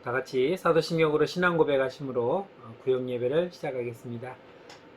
다 같이 사도신경으로 신앙 고백하심으로 구역 예배를 시작하겠습니다.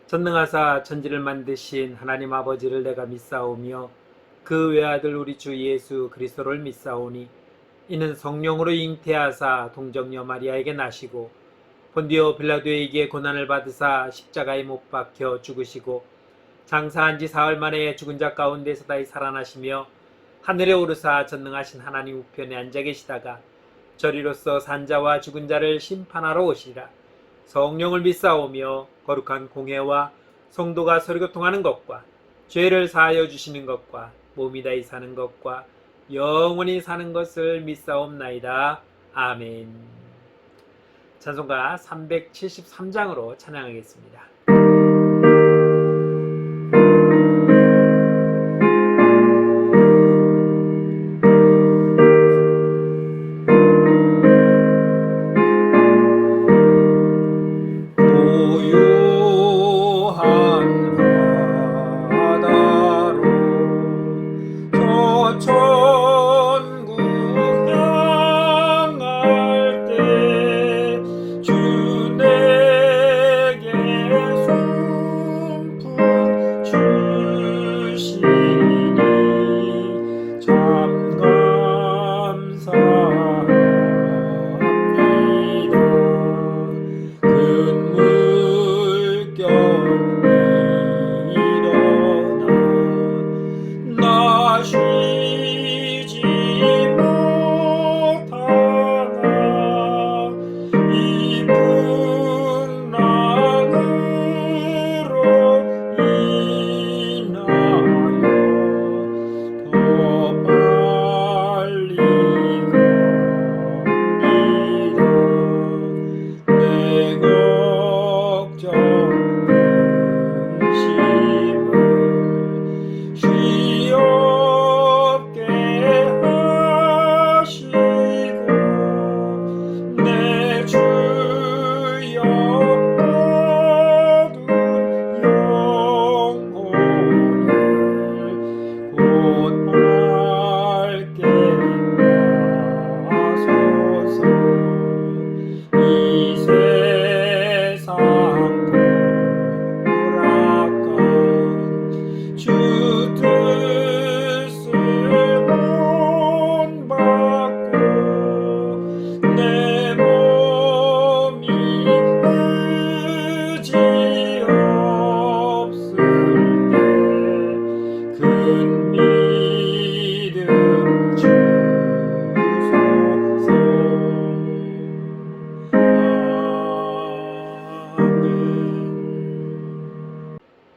전능하사 천지를 만드신 하나님 아버지를 내가 믿사오며 그 외아들 우리 주 예수 그리스도를 믿사오니 이는 성령으로 잉태하사 동정녀 마리아에게 나시고 본디오 빌라도에게 고난을 받으사 십자가에 못 박혀 죽으시고 장사한 지 사흘 만에 죽은 자 가운데서 다시 살아나시며 하늘에 오르사 전능하신 하나님 우편에 앉아 계시다가 저리로서 산자와 죽은 자를 심판하러 오시리라. 성령을 믿사오며 거룩한 공회와 성도가 서로 교통하는 것과 죄를 사하여 주시는 것과 몸이 다히 사는 것과 영원히 사는 것을 믿사옵나이다. 아멘. 찬송가 373장으로 찬양하겠습니다.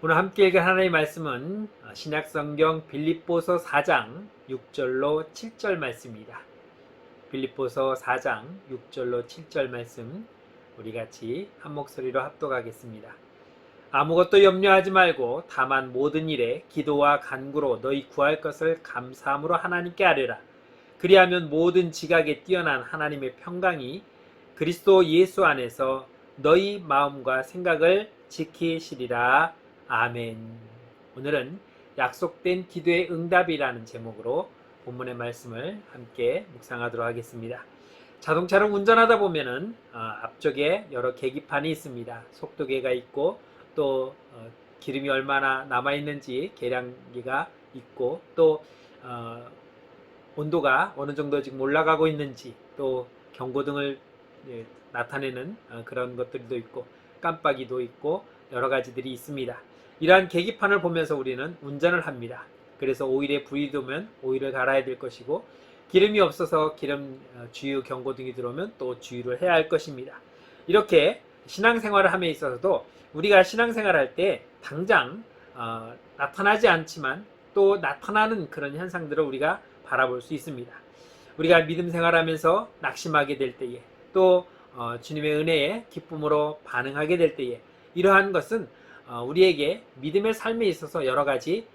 오늘 함께 읽을 하나님의 말씀은 신약성경 빌립보서 4장 6절로 7절 말씀입니다. 빌립보서 4장 6절로 7절 말씀 우리 같이 한 목소리로 합독하겠습니다. 아무것도 염려하지 말고 다만 모든 일에 기도와 간구로 너희 구할 것을 감사함으로 하나님께 아뢰라. 그리하면 모든 지각에 뛰어난 하나님의 평강이 그리스도 예수 안에서 너희 마음과 생각을 지키시리라. 아멘. 오늘은 약속된 기도의 응답이라는 제목으로 본문의 말씀을 함께 묵상하도록 하겠습니다. 자동차를 운전하다 보면은 앞쪽에 여러 계기판이 있습니다. 속도계가 있고 또 기름이 얼마나 남아있는지 계량기가 있고 또 온도가 어느 정도 지금 올라가고 있는지 또 경고등을 나타내는 그런 것들도 있고 깜빡이도 있고 여러 가지들이 있습니다. 이러한 계기판을 보면서 우리는 운전을 합니다. 그래서 오일에 불이 들어오면 오일을 갈아야 될 것이고 기름이 없어서 기름 주유 경고등이 들어오면 또 주유를 해야 할 것입니다. 이렇게 신앙생활을 함에 있어서도 우리가 신앙생활할 때 당장 나타나지 않지만 또 나타나는 그런 현상들을 우리가 바라볼 수 있습니다. 우리가 믿음 생활하면서 낙심하게 될 때에 또 주님의 은혜에 기쁨으로 반응하게 될 때에 이러한 것은 우리에게 믿음의 삶에 있어서 여러 가지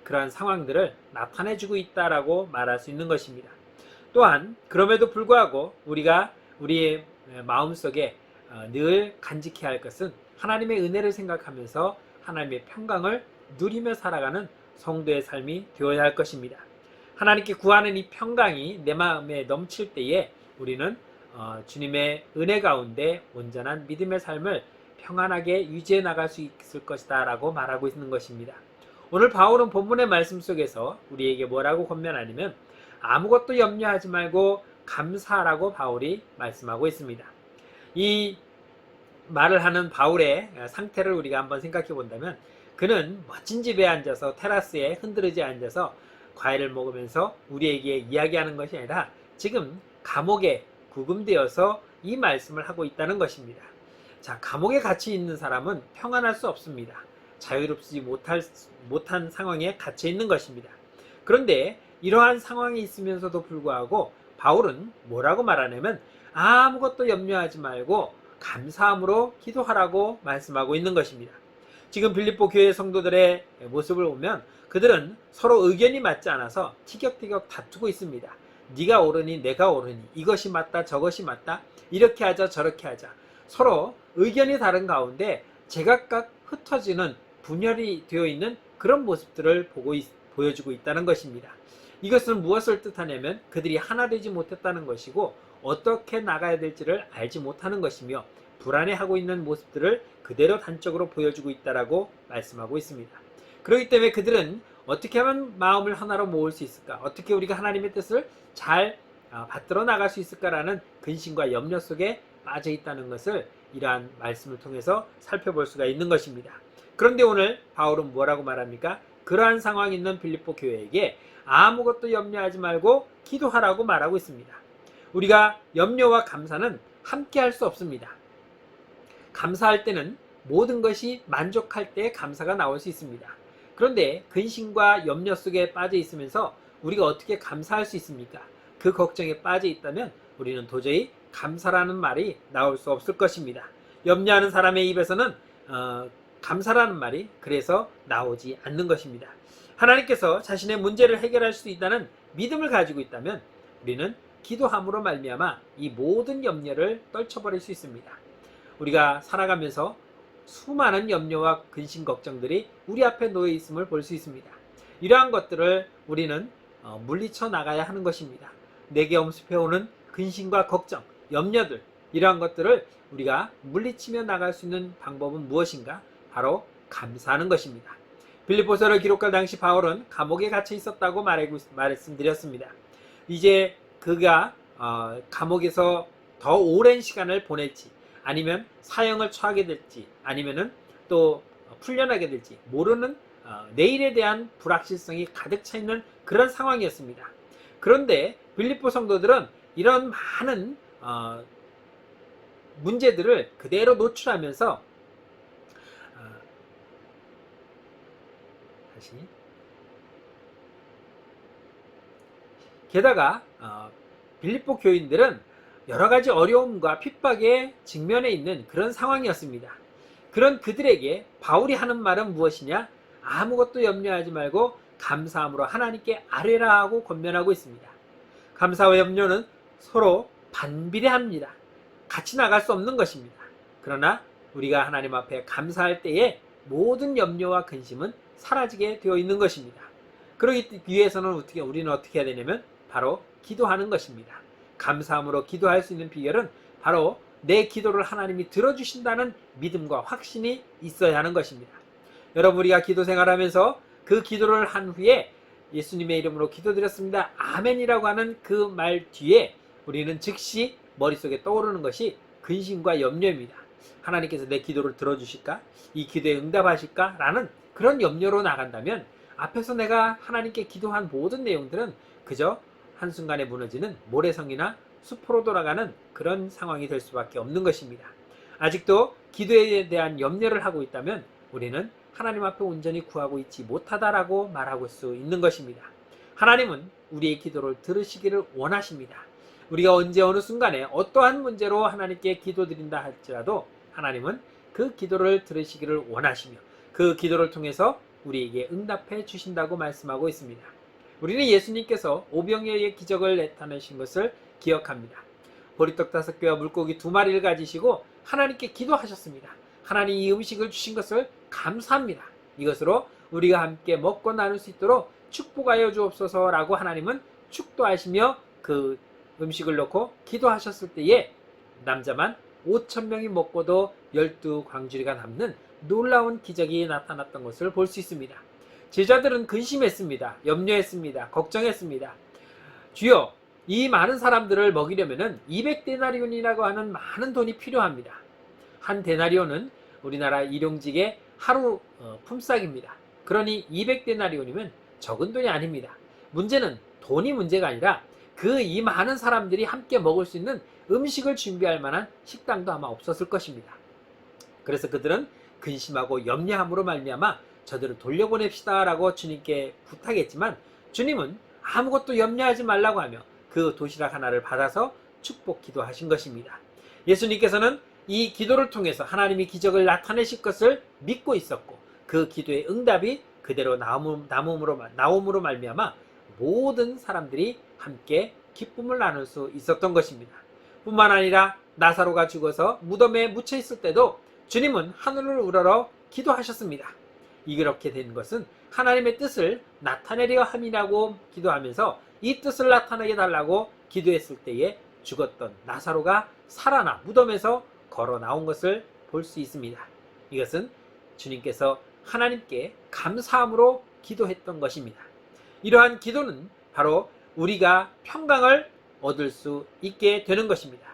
그러한 상황들을 나타내주고 있다라고 말할 수 있는 것입니다. 또한 그럼에도 불구하고 우리가 우리의 마음속에 늘 간직해야 할 것은 하나님의 은혜를 생각하면서 하나님의 평강을 누리며 살아가는 성도의 삶이 되어야 할 것입니다. 하나님께 구하는 이 평강이 내 마음에 넘칠 때에 우리는 주님의 은혜 가운데 온전한 믿음의 삶을 평안하게 유지해 나갈 수 있을 것이다 라고 말하고 있는 것입니다. 오늘 바울은 본문의 말씀 속에서 우리에게 뭐라고 권면하냐면 아무것도 염려하지 말고 감사하라고 바울이 말씀하고 있습니다. 이 말을 하는 바울의 상태를 우리가 한번 생각해 본다면 그는 멋진 집에 앉아서 테라스에 흔들어져 앉아서 과일을 먹으면서 우리에게 이야기하는 것이 아니라 지금 감옥에 구금되어서 이 말씀을 하고 있다는 것입니다. 자, 감옥에 갇혀 있는 사람은 평안할 수 없습니다. 자유롭지 못한 상황에 갇혀 있는 것입니다. 그런데 이러한 상황이 있으면서도 불구하고 바울은 뭐라고 말하냐면 아무것도 염려하지 말고 감사함으로 기도하라고 말씀하고 있는 것입니다. 지금 빌립보 교회 성도들의 모습을 보면 그들은 서로 의견이 맞지 않아서 티격태격 다투고 있습니다. 네가 옳으니 내가 옳으니 이것이 맞다 저것이 맞다 이렇게 하자 저렇게 하자 서로 의견이 다른 가운데 제각각 흩어지는 분열이 되어 있는 그런 모습들을 보여주고 있다는 것입니다. 이것은 무엇을 뜻하냐면 그들이 하나 되지 못했다는 것이고 어떻게 나가야 될지를 알지 못하는 것이며 불안해하고 있는 모습들을 그대로 단적으로 보여주고 있다라고 말씀하고 있습니다. 그렇기 때문에 그들은 어떻게 하면 마음을 하나로 모을 수 있을까? 어떻게 우리가 하나님의 뜻을 잘 받들어 나갈 수 있을까라는 근심과 염려 속에 빠져 있다는 것을 이러한 말씀을 통해서 살펴볼 수가 있는 것입니다. 그런데 오늘 바울은 뭐라고 말합니까? 그러한 상황이 있는 빌립보 교회에게 아무것도 염려하지 말고 기도하라고 말하고 있습니다. 우리가 염려와 감사는 함께 할 수 없습니다. 감사할 때는 모든 것이 만족할 때 감사가 나올 수 있습니다. 그런데 근심과 염려 속에 빠져 있으면서 우리가 어떻게 감사할 수 있습니까? 그 걱정에 빠져 있다면 우리는 도저히 감사라는 말이 나올 수 없을 것입니다. 염려하는 사람의 입에서는 감사라는 말이 그래서 나오지 않는 것입니다. 하나님께서 자신의 문제를 해결할 수 있다는 믿음을 가지고 있다면 우리는 기도함으로 말미암아 이 모든 염려를 떨쳐버릴 수 있습니다. 우리가 살아가면서 수많은 염려와 근심 걱정들이 우리 앞에 놓여 있음을 볼 수 있습니다. 이러한 것들을 우리는 물리쳐 나가야 하는 것입니다. 내게 엄습해오는 근심과 걱정, 염려들 이러한 것들을 우리가 물리치며 나갈 수 있는 방법은 무엇인가? 바로 감사하는 것입니다. 빌립보서를 기록할 당시 바울은 감옥에 갇혀 있었다고 말씀드렸습니다. 이제 그가 감옥에서 더 오랜 시간을 보낼지 아니면 사형을 처하게 될지 아니면은 또 풀려나게 될지 모르는 내일에 대한 불확실성이 가득 차 있는 그런 상황이었습니다. 그런데 빌립보 성도들은 이런 많은 문제들을 그대로 노출하면서 게다가 빌립보 교인들은 여러 가지 어려움과 핍박에 직면해 있는 그런 상황이었습니다. 그런 그들에게 바울이 하는 말은 무엇이냐? 아무것도 염려하지 말고 감사함으로 하나님께 아뢰라 하고 권면하고 있습니다. 감사와 염려는 서로 반비례합니다. 같이 나갈 수 없는 것입니다. 그러나 우리가 하나님 앞에 감사할 때에 모든 염려와 근심은 사라지게 되어 있는 것입니다. 그러기 위해서는 우리는 어떻게 해야 되냐면 바로 기도하는 것입니다. 감사함으로 기도할 수 있는 비결은 바로 내 기도를 하나님이 들어주신다는 믿음과 확신이 있어야 하는 것입니다. 여러분 우리가 기도 생활하면서 그 기도를 한 후에 예수님의 이름으로 기도드렸습니다. 아멘이라고 하는 그 말 뒤에 우리는 즉시 머릿속에 떠오르는 것이 근심과 염려입니다. 하나님께서 내 기도를 들어주실까? 이 기도에 응답하실까? 라는 그런 염려로 나간다면 앞에서 내가 하나님께 기도한 모든 내용들은 그저 한순간에 무너지는 모래성이나 숲으로 돌아가는 그런 상황이 될 수밖에 없는 것입니다. 아직도 기도에 대한 염려를 하고 있다면 우리는 하나님 앞에 온전히 구하고 있지 못하다라고 말할 수 있는 것입니다. 하나님은 우리의 기도를 들으시기를 원하십니다. 우리가 언제 어느 순간에 어떠한 문제로 하나님께 기도드린다 할지라도 하나님은 그 기도를 들으시기를 원하시며 그 기도를 통해서 우리에게 응답해 주신다고 말씀하고 있습니다. 우리는 예수님께서 오병이어의 기적을 나타내신 것을 기억합니다. 보리떡 5개와 물고기 2마리를 가지시고 하나님께 기도하셨습니다. 하나님 이 음식을 주신 것을 감사합니다. 이것으로 우리가 함께 먹고 나눌 수 있도록 축복하여 주옵소서라고 하나님은 축도하시며 그 음식을 넣고 기도하셨을 때에 남자만 5,000명이 먹고도 12광주리가 남는 놀라운 기적이 나타났던 것을 볼 수 있습니다. 제자들은 근심했습니다. 염려했습니다. 걱정했습니다. 주여, 이 많은 사람들을 먹이려면 200데나리온이라고 하는 많은 돈이 필요합니다. 한 데나리온은 우리나라 일용직의 하루 품삯입니다. 그러니 200데나리온이면 적은 돈이 아닙니다. 문제는 돈이 문제가 아니라 그 이 많은 사람들이 함께 먹을 수 있는 음식을 준비할 만한 식당도 아마 없었을 것입니다. 그래서 그들은 근심하고 염려함으로 말미암아 저들을 돌려보냅시다 라고 주님께 부탁했지만 주님은 아무것도 염려하지 말라고 하며 그 도시락 하나를 받아서 축복 기도하신 것입니다. 예수님께서는 이 기도를 통해서 하나님이 기적을 나타내실 것을 믿고 있었고 그 기도의 응답이 그대로 나옴으로 말미암아 모든 사람들이 함께 기쁨을 나눌 수 있었던 것입니다. 뿐만 아니라 나사로가 죽어서 무덤에 묻혀 있을 때도 주님은 하늘을 우러러 기도하셨습니다. 이렇게 된 것은 하나님의 뜻을 나타내려 함이라고 기도하면서 이 뜻을 나타내게 달라고 기도했을 때에 죽었던 나사로가 살아나 무덤에서 걸어 나온 것을 볼 수 있습니다. 이것은 주님께서 하나님께 감사함으로 기도했던 것입니다. 이러한 기도는 바로 우리가 평강을 얻을 수 있게 되는 것입니다.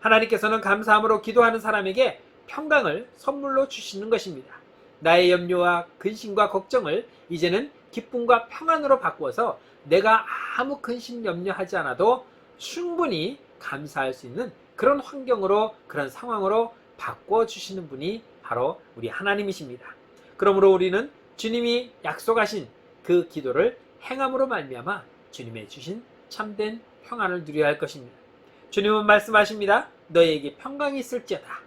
하나님께서는 감사함으로 기도하는 사람에게 평강을 선물로 주시는 것입니다. 나의 염려와 근심과 걱정을 이제는 기쁨과 평안으로 바꾸어서 내가 아무 근심 염려하지 않아도 충분히 감사할 수 있는 그런 환경으로, 그런 상황으로 바꿔주시는 분이 바로 우리 하나님이십니다. 그러므로 우리는 주님이 약속하신 그 기도를 행함으로 말미암아 주님의 주신 참된 평안을 누려야 할 것입니다. 주님은 말씀하십니다. 너희에게 평강이 있을지어다.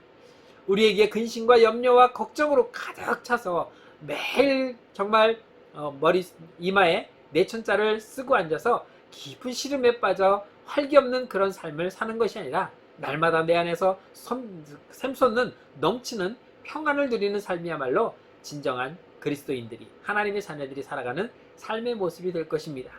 우리에게 근심과 염려와 걱정으로 가득 차서 매일 정말 이마에 내천자를 쓰고 앉아서 깊은 시름에 빠져 활기 없는 그런 삶을 사는 것이 아니라 날마다 내 안에서 샘솟는 넘치는 평안을 누리는 삶이야말로 진정한 그리스도인들이, 하나님의 자녀들이 살아가는 삶의 모습이 될 것입니다.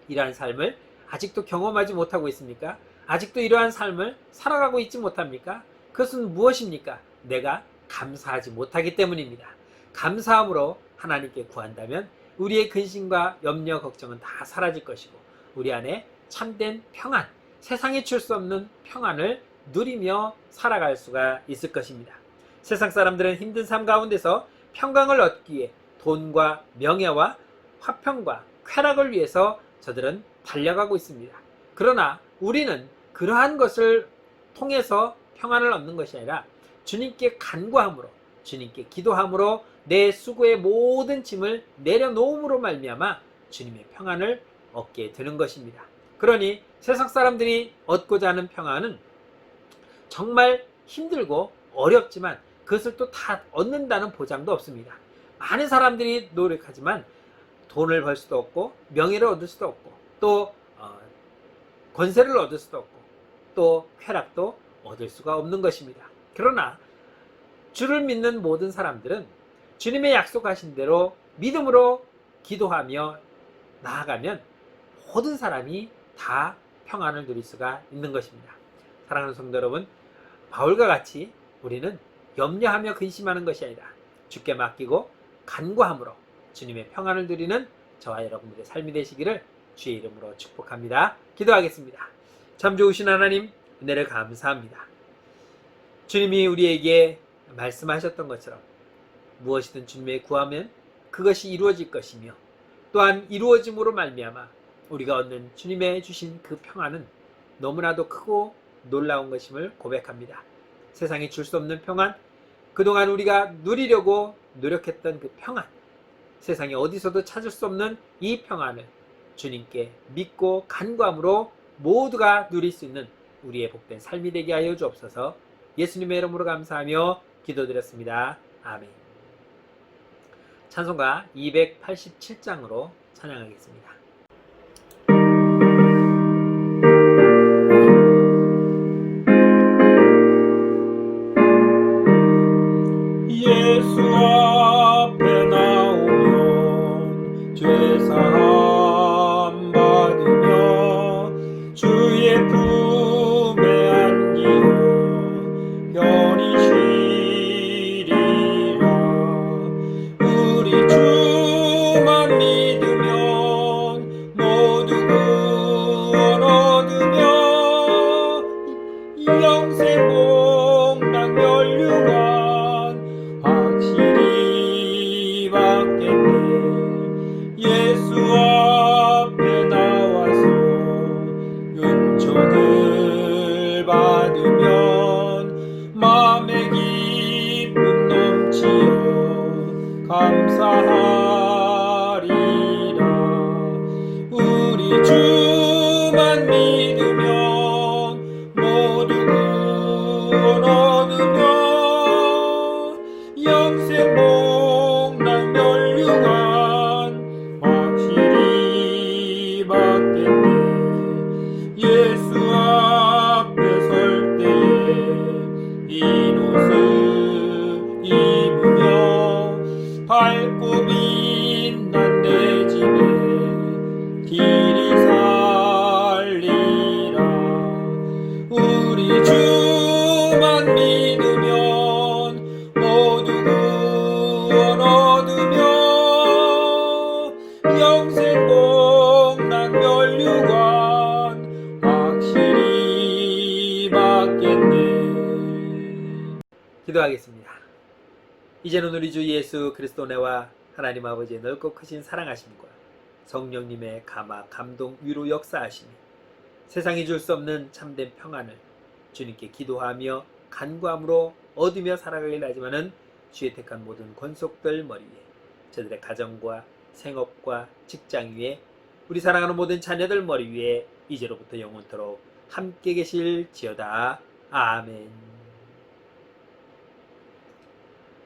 이러한 삶을 아직도 경험하지 못하고 있습니까? 아직도 이러한 삶을 살아가고 있지 못합니까? 그것은 무엇입니까? 내가 감사하지 못하기 때문입니다. 감사함으로 하나님께 구한다면 우리의 근심과 염려, 걱정은 다 사라질 것이고 우리 안에 참된 평안, 세상에 줄 수 없는 평안을 누리며 살아갈 수가 있을 것입니다. 세상 사람들은 힘든 삶 가운데서 평강을 얻기 위해 돈과 명예와 화평과 쾌락을 위해서 저들은 달려가고 있습니다. 그러나 우리는 그러한 것을 통해서 평안을 얻는 것이 아니라 주님께 간구함으로, 주님께 기도함으로 내 수고의 모든 짐을 내려놓음으로 말미암아 주님의 평안을 얻게 되는 것입니다. 그러니 세상 사람들이 얻고자 하는 평안은 정말 힘들고 어렵지만 그것을 또 다 얻는다는 보장도 없습니다. 많은 사람들이 노력하지만 돈을 벌 수도 없고 명예를 얻을 수도 없고 또 권세를 얻을 수도 없고 또 쾌락도 얻을 수가 없는 것입니다. 그러나 주를 믿는 모든 사람들은 주님의 약속하신 대로 믿음으로 기도하며 나아가면 모든 사람이 다 평안을 누릴 수가 있는 것입니다. 사랑하는 성도 여러분, 바울과 같이 우리는 염려하며 근심하는 것이 아니라 주께 맡기고 간구함으로 주님의 평안을 누리는 저와 여러분들의 삶이 되시기를 주의 이름으로 축복합니다. 기도하겠습니다. 참 좋으신 하나님, 은혜를 감사합니다. 주님이 우리에게 말씀하셨던 것처럼 무엇이든 주님의 구하면 그것이 이루어질 것이며 또한 이루어짐으로 말미암아 우리가 얻는 주님의 주신 그 평안은 너무나도 크고 놀라운 것임을 고백합니다. 세상에 줄 수 없는 평안, 그동안 우리가 누리려고 노력했던 그 평안, 세상에 어디서도 찾을 수 없는 이 평안을 주님께 믿고 간구함으로 모두가 누릴 수 있는 우리의 복된 삶이 되게 하여 주옵소서. 예수님의 이름으로 감사하며 기도드렸습니다. 아멘. 찬송가 287장으로 찬양하겠습니다. 예수 앞에 나오면 죄사함 받으며 주의 주만 믿으면 모두 구원 얻으며 영생 복락 멸류관 확실히 받겠네. 예수 앞에 설 때에 흰 옷을 입으며 밝고 빛난 내 집에 길이 살리라. 우리 주만 믿으면 모두 구원 얻으며 영생 복락 멸류관 확실히 받겠네. 기도하겠습니다. 이제는 우리 주 예수 그리스도 내와 하나님 아버지의 넓고 크신 사랑하심과 성령님의 감화, 감동, 위로 역사하심이 세상이 줄 수 없는 참된 평안을 주님께 기도하며 간구함으로 얻으며 살아가길 하지만은 주의 택한 모든 권속들 머리 위에 저들의 가정과 생업과 직장 위에 우리 사랑하는 모든 자녀들 머리 위에 이제로부터 영원토록 함께 계실지어다. 아멘.